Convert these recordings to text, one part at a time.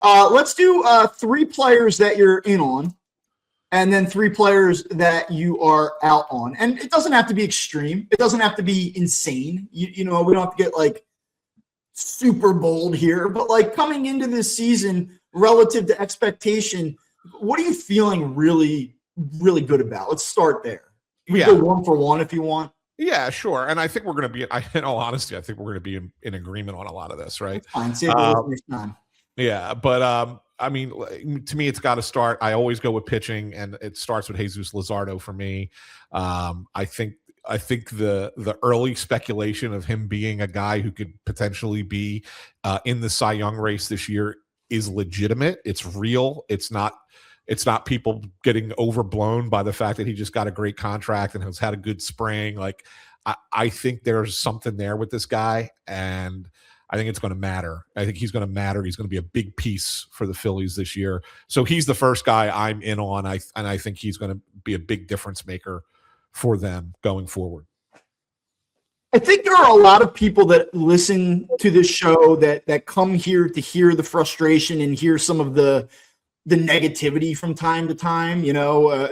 Let's do 3 players that you're in on, and then 3 players that you are out on. And it doesn't have to be extreme. It doesn't have to be insane. We don't have to get like super bold here, but like coming into this season relative to expectation, what are you feeling really, really good about? Let's start there. You can go 1 for 1 if you want. Yeah, sure. And I think we're going to be, in all honesty, I think we're going to be in agreement on a lot of this, right? That's fine. Save the listeners time. Yeah, but I mean, to me, it's got to start. I always go with pitching, and it starts with Jesus Luzardo for me. I think the early speculation of him being a guy who could potentially be in the Cy Young race this year is legitimate. It's real. It's not people getting overblown by the fact that he just got a great contract and has had a good spring. Like, I think there's something there with this guy, and I think it's going to matter. I think he's going to matter. He's going to be a big piece for the Phillies this year. So he's the first guy I'm in on. And I think he's going to be a big difference maker for them going forward. I think there are a lot of people that listen to this show that come here to hear the frustration and hear some of the negativity from time to time, in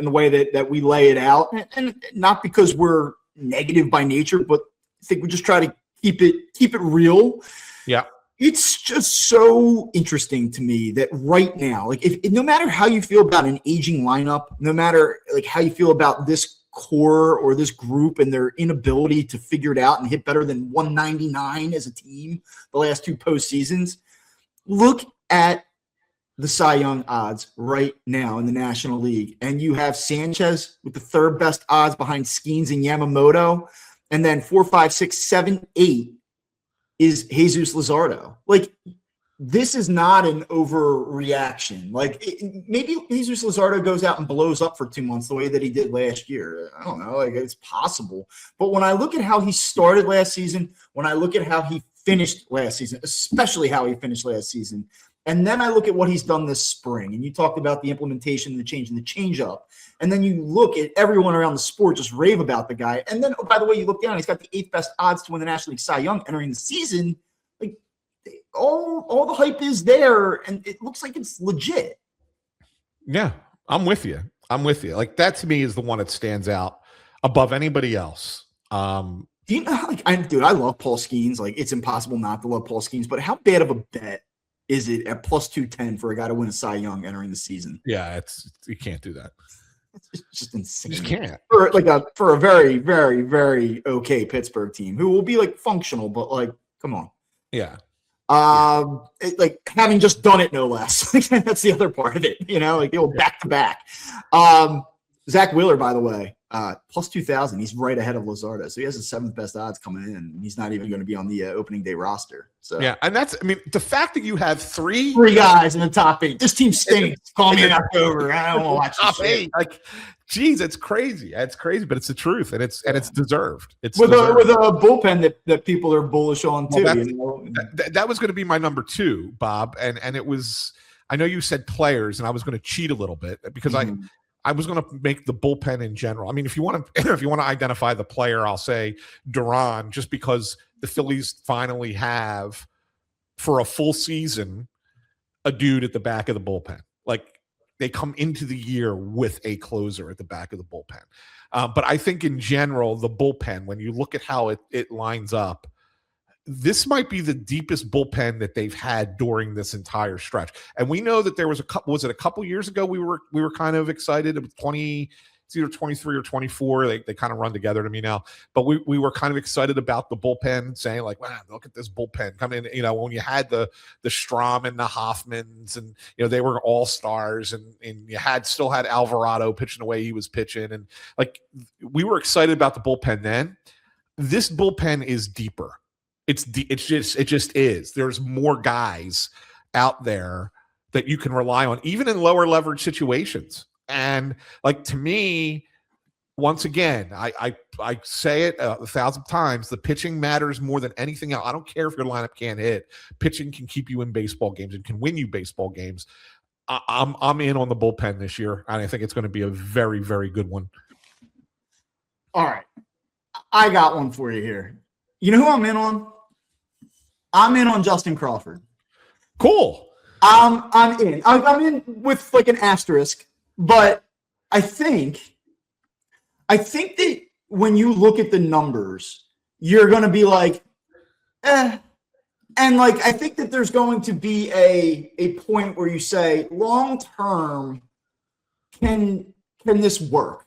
the way that we lay it out. And not because we're negative by nature, but I think we just try to keep it real. Yeah. It's just so interesting to me that right now, like if no matter how you feel about an aging lineup, no matter like how you feel about this core or this group and their inability to figure it out and hit better than 199 as a team the last 2 postseasons, look at the Cy Young odds right now in the National League. And you have Sanchez with the 3rd best odds behind Skeens and Yamamoto. And then 4, 5, 6, 7, 8 is Jesus Luzardo. Like, this is not an overreaction. Like, maybe Jesus Luzardo goes out and blows up for 2 months the way that he did last year. I don't know. Like, it's possible. But when I look at how he started last season, when I look at how he finished last season, especially how he finished last season, and then I look at what he's done this spring, and you talked about the implementation, the change, and the change-up. And then you look at everyone around the sport just rave about the guy. And then, oh, by the way, you look down, he's got the 8th best odds to win the National League Cy Young entering the season. Like, all the hype is there, and it looks like it's legit. Yeah, I'm with you. Like, that to me is the one that stands out above anybody else. Do you know, like, I love Paul Skeens. Like, it's impossible not to love Paul Skeens, but how bad of a bet is it at plus 210 for a guy to win a Cy Young entering the season? Yeah, you can't do that. It's just insane. You just can't. For a very, very, very okay Pittsburgh team who will be like functional, but like, come on. Yeah. Like having just done it, no less. That's the other part of it, like the old back to back. Zach Wheeler, by the way, plus 2,000. He's right ahead of Luzardo. So he has the 7th best odds coming in. He's not even going to be on the opening day roster. So yeah, and the fact that you have three guys in the top 8. This team stinks. Call me in October. I don't want to watch top 8. Like, geez, it's crazy. It's crazy, but it's the truth, and it's deserved. It's with deserved. a bullpen that people are bullish on too. That was going to be my number 2, Bob, and it was. I know you said players, and I was going to cheat a little bit because I was going to make the bullpen in general. I mean, if you want to identify the player, I'll say Duran, just because the Phillies finally have, for a full season, a dude at the back of the bullpen. Like, they come into the year with a closer at the back of the bullpen. But I think in general, the bullpen, when you look at how it lines up, this might be the deepest bullpen that they've had during this entire stretch. And we know that there was a couple years ago we were kind of excited. It's either 23 or 24. They kind of run together to me now. But we were kind of excited about the bullpen, saying like, wow, look at this bullpen coming in. When you had the Strom and the Hoffmans, and they were all stars, and you still had Alvarado pitching the way he was pitching, and like, we were excited about the bullpen then. This bullpen is deeper. It just is. There's more guys out there that you can rely on, even in lower leverage situations. And like, to me, once again, I say it 1,000 times, the pitching matters more than anything else. I don't care if your lineup can't hit. Pitching can keep you in baseball games and can win you baseball games. I'm in on the bullpen this year, and I think it's going to be a very, very good one. All right. I got one for you here. You know who I'm in on? I'm in on Justin Crawford. Cool. I'm in. I'm in with like an asterisk, but I think that when you look at the numbers, you're going to be like, eh. And like, I think that there's going to be a point where you say, long term, can this work?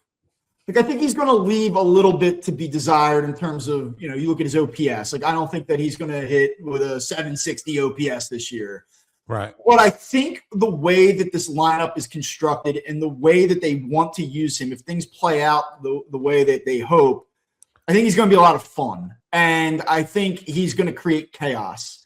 Like, I think he's going to leave a little bit to be desired in terms of, you look at his OPS. Like, I don't think that he's going to hit with a 760 OPS this year. Right. But I think the way that this lineup is constructed and the way that they want to use him, if things play out the way that they hope, I think he's going to be a lot of fun. And I think he's going to create chaos.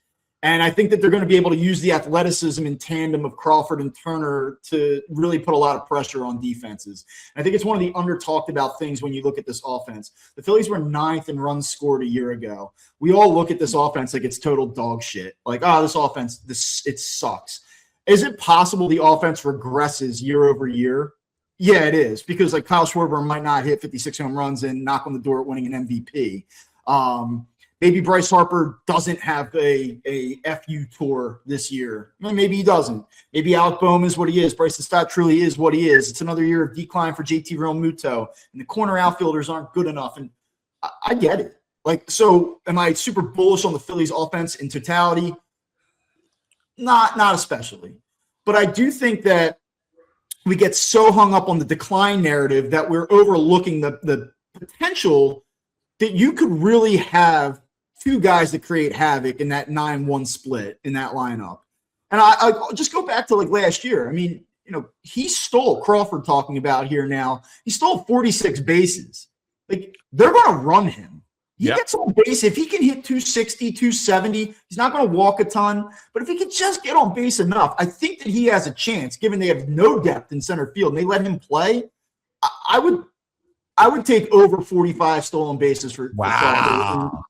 And I think that they're going to be able to use the athleticism in tandem of Crawford and Turner to really put a lot of pressure on defenses. And I think it's one of the under-talked about things when you look at this offense. The Phillies were 9th in runs scored a year ago. We all look at this offense like it's total dog shit. Like, this offense, it sucks. Is it possible the offense regresses year over year? Yeah, it is, because like Kyle Schwarber might not hit 56 home runs and knock on the door at winning an MVP. Maybe Bryce Harper doesn't have a FU tour this year. Maybe he doesn't. Maybe Alec Boehm is what he is. Bryson Stott truly is what he is. It's another year of decline for JT Realmuto, and the corner outfielders aren't good enough. And I get it. Like, so am I super bullish on the Phillies offense in totality? Not especially. But I do think that we get so hung up on the decline narrative that we're overlooking the potential that you could really have two guys that create havoc in that 9-1 split in that lineup. And I just go back to like last year. I mean, he stole, Crawford talking about here now, he stole 46 bases. Like, they're going to run him. He gets on base. If he can hit 260, 270, he's not going to walk a ton. But if he can just get on base enough, I think that he has a chance, given they have no depth in center field and they let him play. I would take over 45 stolen bases for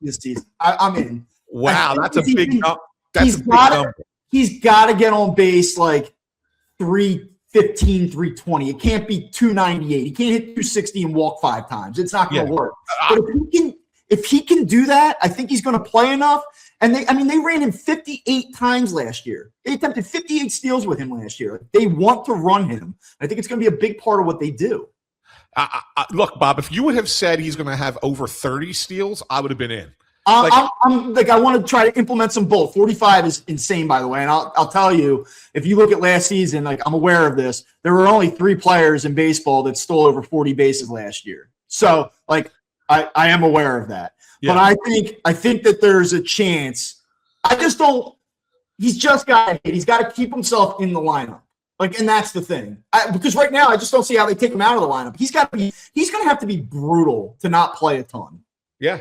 this season. I'm in. Wow, that's a big number. He's got to get on base like 315, 320. It can't be 298. He can't hit 260 and walk 5 times. It's not going to work. But if he can do that, I think he's going to play enough. And they ran him 58 times last year. They attempted 58 steals with him last year. They want to run him. I think it's going to be a big part of what they do. Look, Bob, if you would have said he's going to have over 30 steals, I would have been in. I want to try to implement some both. 45 is insane, by the way. And I'll tell you, if you look at last season, like, I'm aware of this, there were only 3 players in baseball that stole over 40 bases last year. So, like, I am aware of that. Yeah. But I think that there's a chance. He's just got to hit. He's got to keep himself in the lineup. Like, and that's the thing. Because right now, I just don't see how they take him out of the lineup. He's going to have to be brutal to not play a ton. Yeah.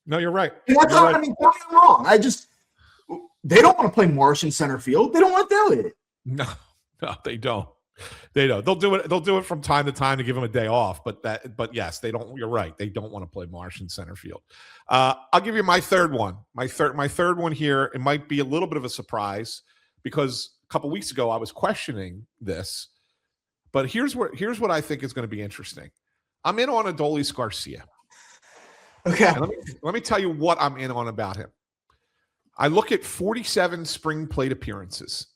No, you're right. And that's not, I mean, don't get me wrong. They don't want to play Marsh in center field. They don't want to do it. No, they don't. They don't. They'll do it. They'll do it from time to time to give him a day off. But yes, they don't. You're right. They don't want to play Marsh in center field. I'll give you my third one. My third one here. It might be a little bit of a surprise because a couple weeks ago I was questioning this, but here's what I think is going to be interesting. I'm in on Adolis Garcia. Okay. And let me tell you what I'm in on about him. I look at 47 spring plate appearances.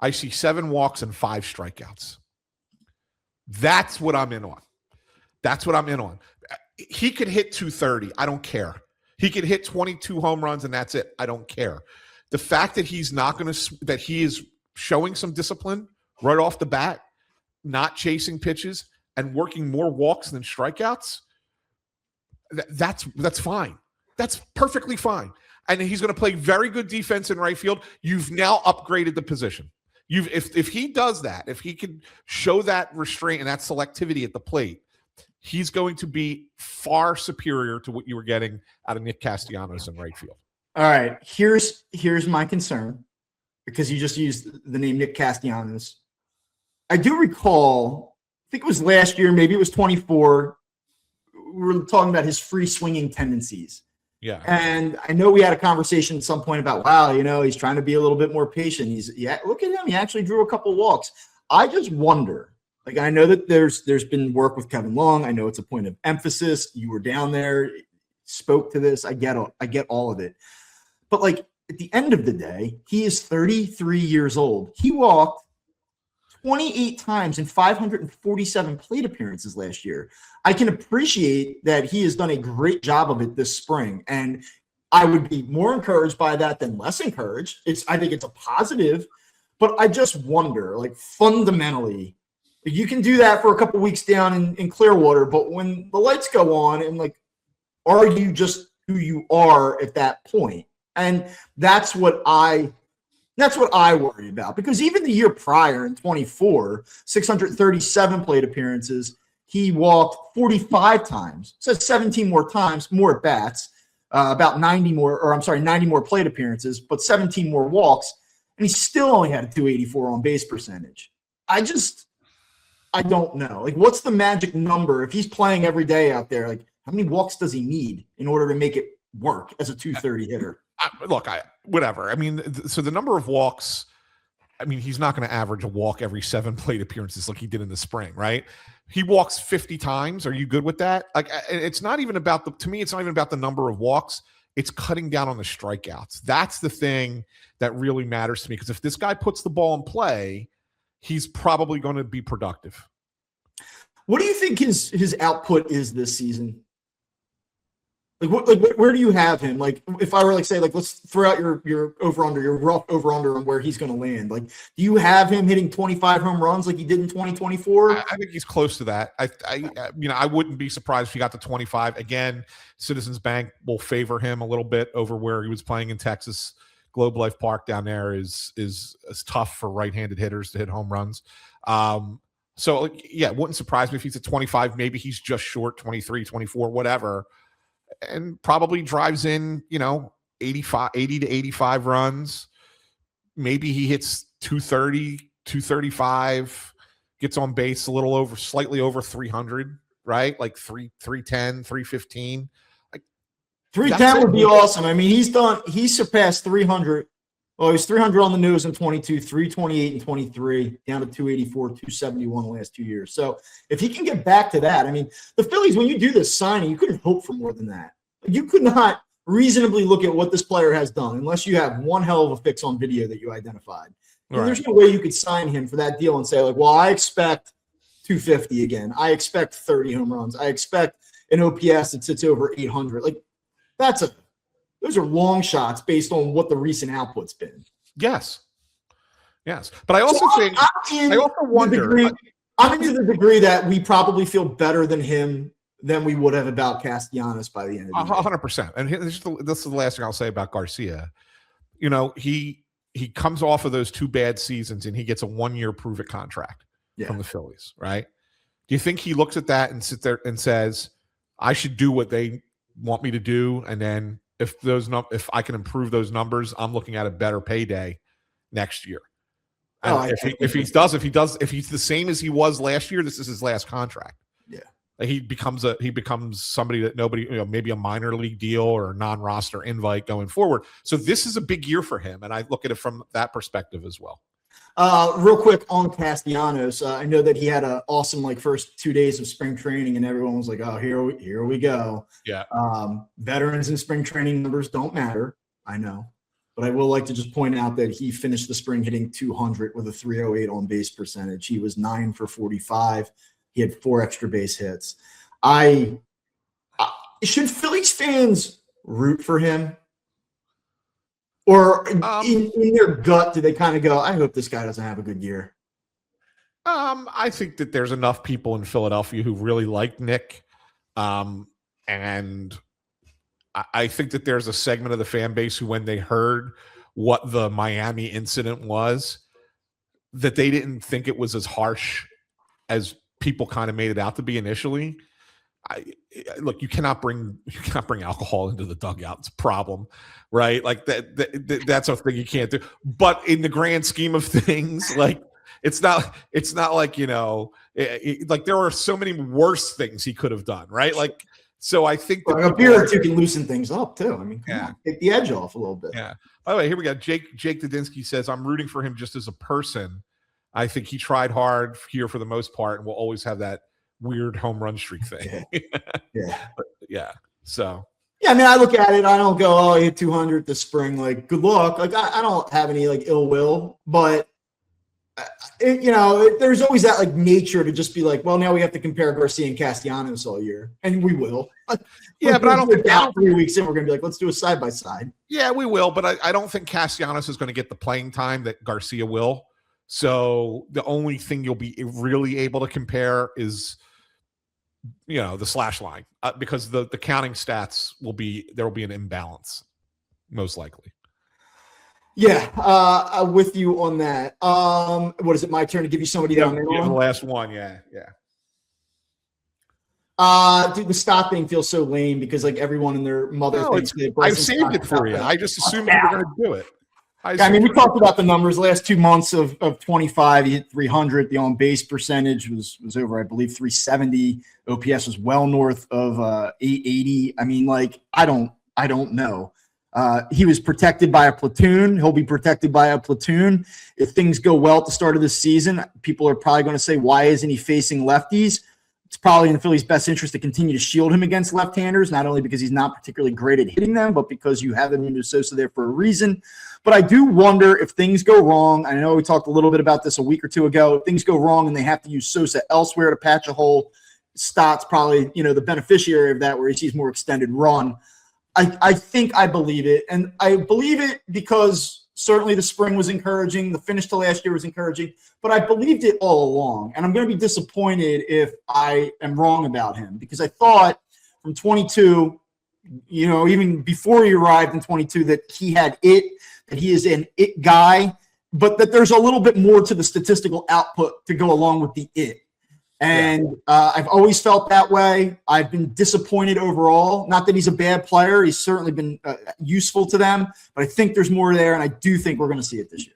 I see 7 walks and 5 strikeouts. That's what I'm in on. That's what I'm in on. He could hit 230. I don't care. He could hit 22 home runs and that's it. I don't care. The fact that that he is showing some discipline right off the bat, not chasing pitches and working more walks than strikeouts, that's fine. That's perfectly fine. And he's going to play very good defense in right field. You've now upgraded the position. If he does that, if he can show that restraint and that selectivity at the plate, he's going to be far superior to what you were getting out of Nick Castellanos in right field. All right, here's my concern, because you just used the name Nick Castellanos. I do recall, I think it was last year, maybe it was 24. We were talking about his free swinging tendencies. Yeah. And I know we had a conversation at some point about, wow, he's trying to be a little bit more patient. Look at him. He actually drew a couple walks. I just wonder, like, I know that there's been work with Kevin Long. I know it's a point of emphasis. You were down there, spoke to this. I get all of it. But like, at the end of the day, he is 33 years old. He walked 28 times in 547 plate appearances last year. I can appreciate that he has done a great job of it this spring, and I would be more encouraged by that than less encouraged. I think it's a positive, but I just wonder, like, fundamentally, you can do that for a couple weeks down in Clearwater, but when the lights go on, and like, are you just who you are at that point? And that's what I worry about, because even the year prior in 24, 637 plate appearances, he walked 45 times. So 17 more times, more at bats, about 90 more plate appearances, but 17 more walks. And he still only had a 284 on base percentage. I don't know. Like, what's the magic number? If he's playing every day out there, like, how many walks does he need in order to make it work as a 230 hitter? Whatever. I mean, so the number of walks, I mean, he's not going to average a walk every 7 plate appearances like he did in the spring, right? He walks 50 times. Are you good with that? Like, it's not even about to me, it's not even about the number of walks. It's cutting down on the strikeouts. That's the thing that really matters to me, because if this guy puts the ball in play, he's probably going to be productive. What do you think his output is this season? Where do you have him? Like, if I were like, say, like, let's throw out your over-under, your rough over-under on where he's going to land. Like, do you have him hitting 25 home runs like he did in 2024? I think he's close to that. I wouldn't be surprised if he got to 25. Again, Citizens Bank will favor him a little bit over where he was playing in Texas. Globe Life Park down there is tough for right-handed hitters to hit home runs. So, yeah, it wouldn't surprise me if he's at 25. Maybe he's just short, 23, 24, whatever. And probably drives in, 80 to 85 runs. Maybe he hits 230, 235, gets on base slightly over 300, right? Like 310, 315. Like 310 would be awesome. I mean, he surpassed 300. Well, he was 300 on the nose in 22, 328 in 23, down to 284, 271 the last 2 years. So if he can get back to that, I mean, the Phillies, when you do this signing, you couldn't hope for more than that. You could not reasonably look at what this player has done unless you have one hell of a fix on video that you identified. And right. There's no way you could sign him for that deal and say, like, well, I expect 250 again. I expect 30 home runs. I expect an OPS that sits over 800. Like, those are long shots based on what the recent output's been. Yes. But I also wonder. I'm into the degree that we probably feel better than him than we would have about Castellanos by the end of the year. 100%. And this is the last thing I'll say about Garcia. He comes off of those 2 bad seasons and he gets a 1-year prove-it contract from the Phillies, right? Do you think he looks at that and sits there and says, I should do what they want me to do, and then if I can improve those numbers, I'm looking at a better payday next year? If he's the same as he was last year, this is his last contract. Yeah. He becomes somebody that nobody, maybe a minor league deal or a non-roster invite going forward. So this is a big year for him, and I look at it from that perspective as well. Real quick on Castellanos, I know that he had an awesome first 2 days of spring training, and everyone was like, "Oh, here we go." Yeah. Veterans in spring training numbers don't matter, I know, but I will like to just point out that he finished the spring hitting 200 with a 308 on base percentage. He was 9 for 45. He had 4 extra base hits. Should Phillies fans root for him? Or in their gut, do they kind of go, I hope this guy doesn't have a good year? I think that there's enough people in Philadelphia who really like Nick. And I think that there's a segment of the fan base who, when they heard what the Miami incident was, that they didn't think it was as harsh as people kind of made it out to be initially. Look, you cannot bring alcohol into the dugout. It's a problem, right? Like that's a thing you can't do. But in the grand scheme of things, like it's not like, like there are so many worse things he could have done, right? Like, so I think that a beer or two can loosen things up too. I mean, come on, take the edge off a little bit. Yeah. By the way, here we go. Jake Dudinsky says, I'm rooting for him just as a person. I think he tried hard here for the most part, and will always have that weird home run streak thing. Yeah. But, yeah. So. Yeah, I mean, I look at it. I don't go, oh, he hit 200 this spring. Like, good luck. Like, I don't have any like ill will, but there's always that like nature to just be like, well, now we have to compare Garcia and Castellanos all year, and we will. Yeah, but I don't think 3 weeks in we're gonna be like, let's do a side by side. Yeah, we will, but I don't think Castellanos is going to get the playing time that Garcia will. So the only thing you'll be really able to compare is, the slash line, because the counting stats there will be an imbalance, most likely. Yeah, I'm with you on that. What is it? My turn to give you somebody down there. The last one. Yeah. Dude, the Stott thing feels so lame because like everyone and their mother thinks that I've saved it for you. I just assumed you were going to do it. I mean, we talked about the numbers. Last 2 months of 25, he hit 300. The on base percentage was over, I believe, 370. OPS was well north of 880. I mean, like, I don't know. He was protected by a platoon. He'll be protected by a platoon. If things go well at the start of the season, people are probably going to say, why isn't he facing lefties? It's probably in the Phillies' best interest to continue to shield him against left-handers, not only because he's not particularly great at hitting them, but because you have Emilio Sosa there for a reason. But I do wonder if things go wrong. I know we talked a little bit about this a week or two ago. If things go wrong and they have to use Sosa elsewhere to patch a hole, Stott's probably, the beneficiary of that, where he sees more extended run. I think I believe it. And I believe it because certainly the spring was encouraging. The finish to last year was encouraging. But I believed it all along. And I'm going to be disappointed if I am wrong about him, because I thought from 22, even before he arrived in 22, that he had it, that he is an it guy, but that there's a little bit more to the statistical output to go along with the it. And I've always felt that way. I've been disappointed overall. Not that he's a bad player. He's certainly been useful to them, but I think there's more there, and I do think we're going to see it this year.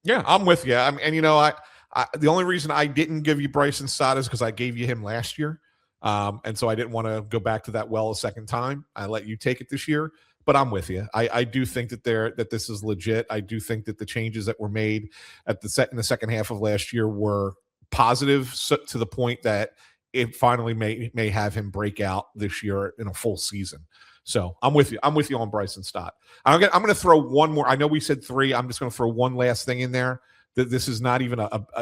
Yeah, I'm with you. The only reason I didn't give you Bryson Stott is because I gave you him last year, and so I didn't want to go back to that well a second time. I let you take it this year, but I'm with you. I do think that this is legit. I do think that the changes that were made in the second half of last year were positive, to the point that it finally may have him break out this year in a full season. So I'm with you. I'm with you on Bryson Stott. I'm going to throw one more. I know we said 3. I'm just going to throw one last thing in there. That this is not even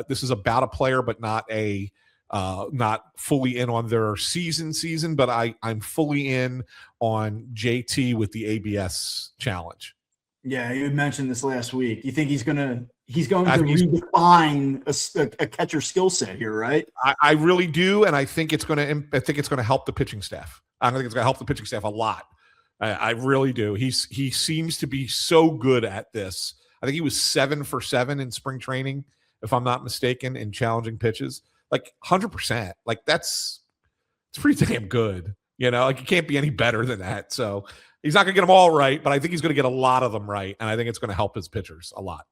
this is about a player, but not fully in on their season. But I'm fully in on JT with the ABS challenge. Yeah, you mentioned this last week. You think he's going to redefine a catcher skill set here, right? I really do, and I think it's going to help the pitching staff. I think it's going to help the pitching staff a lot. I really do. He seems to be so good at this. I think he was 7 for 7 in spring training, if I'm not mistaken, in challenging pitches. Like 100%. Like it's pretty damn good. Like it can't be any better than that. So he's not going to get them all right, but I think he's going to get a lot of them right, and I think it's going to help his pitchers a lot.